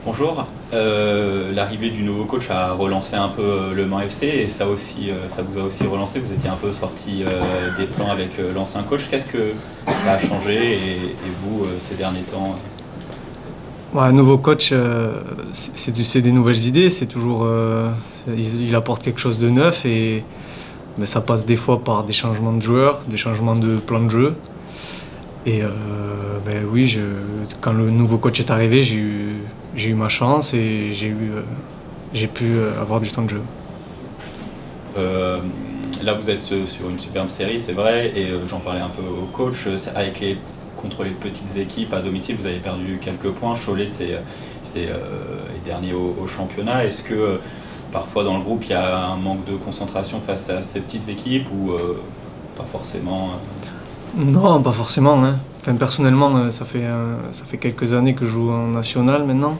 Bonjour. L'arrivée du nouveau coach a relancé un peu Le Mans FC et ça aussi, ça vous a aussi relancé. Vous étiez un peu sorti des plans avec l'ancien coach. Qu'est-ce que ça a changé et vous ces derniers temps? Ouais, un nouveau coach, c'est des nouvelles idées, c'est toujours, il apporte quelque chose de neuf et ça passe des fois par des changements de joueurs, des changements de plan de jeu. Et oui, quand le nouveau coach est arrivé, j'ai eu ma chance et j'ai pu avoir du temps de jeu. Là, vous êtes sur une superbe série, c'est vrai, et j'en parlais un peu au coach. Contre les petites équipes à domicile, vous avez perdu quelques points. Cholet, c'est dernier au championnat. Est-ce que parfois dans le groupe, il y a un manque de concentration face à ces petites équipes ou pas forcément Non, pas forcément, hein. Enfin, personnellement, ça fait quelques années que je joue en national maintenant.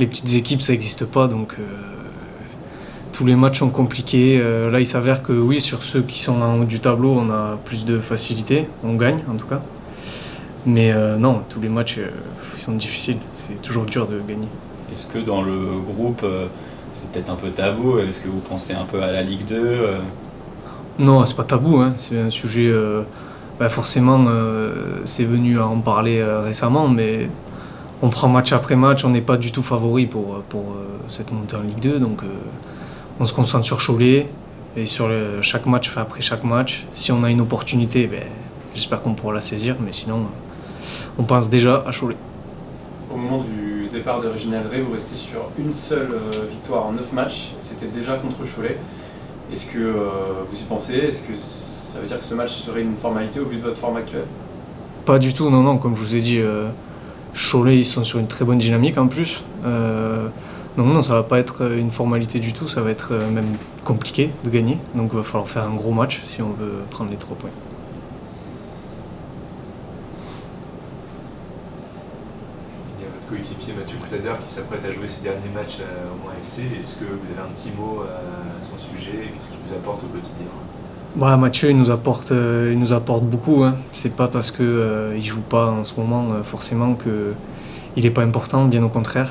Les petites équipes, ça n'existe pas, donc tous les matchs sont compliqués. Là, il s'avère que oui, sur ceux qui sont en haut du tableau, on a plus de facilité. On gagne, en tout cas. Mais non, tous les matchs sont difficiles. C'est toujours dur de gagner. Est-ce que dans le groupe, c'est peut-être un peu tabou? Est-ce que vous pensez un peu à la Ligue 2 Non, c'est pas tabou, hein. C'est un sujet. Forcément, c'est venu à en parler récemment, mais on prend match après match. On n'est pas du tout favori pour cette montée en Ligue 2. Donc on se concentre sur Cholet et sur chaque match après chaque match. Si on a une opportunité, j'espère qu'on pourra la saisir, mais sinon, on pense déjà à Cholet. Au moment du départ de Réginald Ray, vous restez sur une seule victoire en 9 matchs. C'était déjà contre Cholet. Est-ce que vous y pensez? Est-ce que ça veut dire que ce match serait une formalité au vu de votre forme actuelle? Pas du tout, non. Comme je vous ai dit, Cholet, ils sont sur une très bonne dynamique en plus. Non, ça va pas être une formalité du tout. Ça va être même compliqué de gagner. Donc il va falloir faire un gros match si on veut prendre les 3 points. Coéquipier Mathieu Coutadeur qui s'apprête à jouer ses derniers matchs au Mans FC. Est-ce que vous avez un petit mot à son sujet? Qu'est-ce qu'il vous apporte au quotidien? Mathieu, il nous apporte beaucoup, hein. C'est pas parce que il joue pas en ce moment forcément qu'il est pas important, bien au contraire.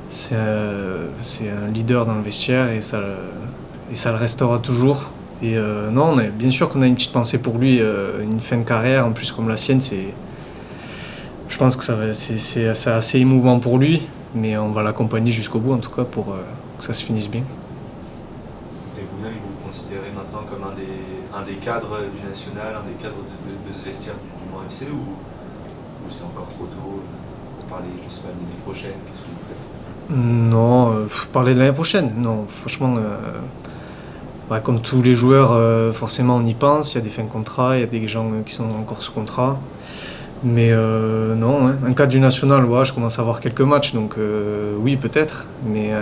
C'est un leader dans le vestiaire et ça le restera toujours. Et non, bien sûr qu'on a une petite pensée pour lui, une fin de carrière, en plus comme la sienne, je pense que c'est assez émouvant pour lui, mais on va l'accompagner jusqu'au bout en tout cas pour que ça se finisse bien. Et vous-même, vous vous considérez maintenant comme un des cadres du national, un des cadres de ce vestiaire du Mans FC ou c'est encore trop tôt pour parler, je sais pas, de l'année prochaine? Qu'est-ce que vous faites? Non, parler de l'année prochaine, non, franchement, comme tous les joueurs, forcément on y pense, il y a des fins de contrat, il y a des gens qui sont encore sous contrat. Mais non, hein. Un cadre du national, je commence à avoir quelques matchs, donc oui, peut-être. Mais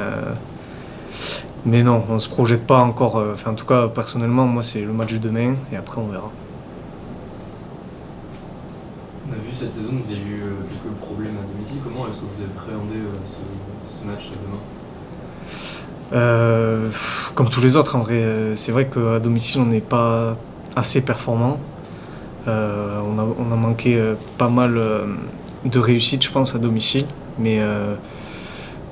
non, on ne se projette pas encore. En tout cas, personnellement, moi, c'est le match de demain, et après, on verra. On a vu cette saison, vous avez eu quelques problèmes à domicile. Comment est-ce que vous appréhendez ce match demain? Comme tous les autres, en vrai. C'est vrai qu'à domicile, on n'est pas assez performant. On a manqué pas mal de réussite, je pense, à domicile. Mais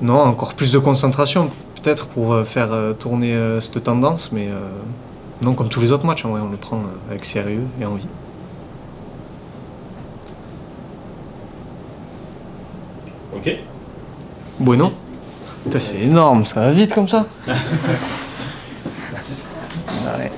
non, encore plus de concentration, peut-être, pour faire tourner cette tendance. Mais non, comme tous les autres matchs, en vrai, on le prend avec sérieux et envie. Ok. Bueno. Putain, c'est énorme, ça va vite comme ça. Merci. Ouais.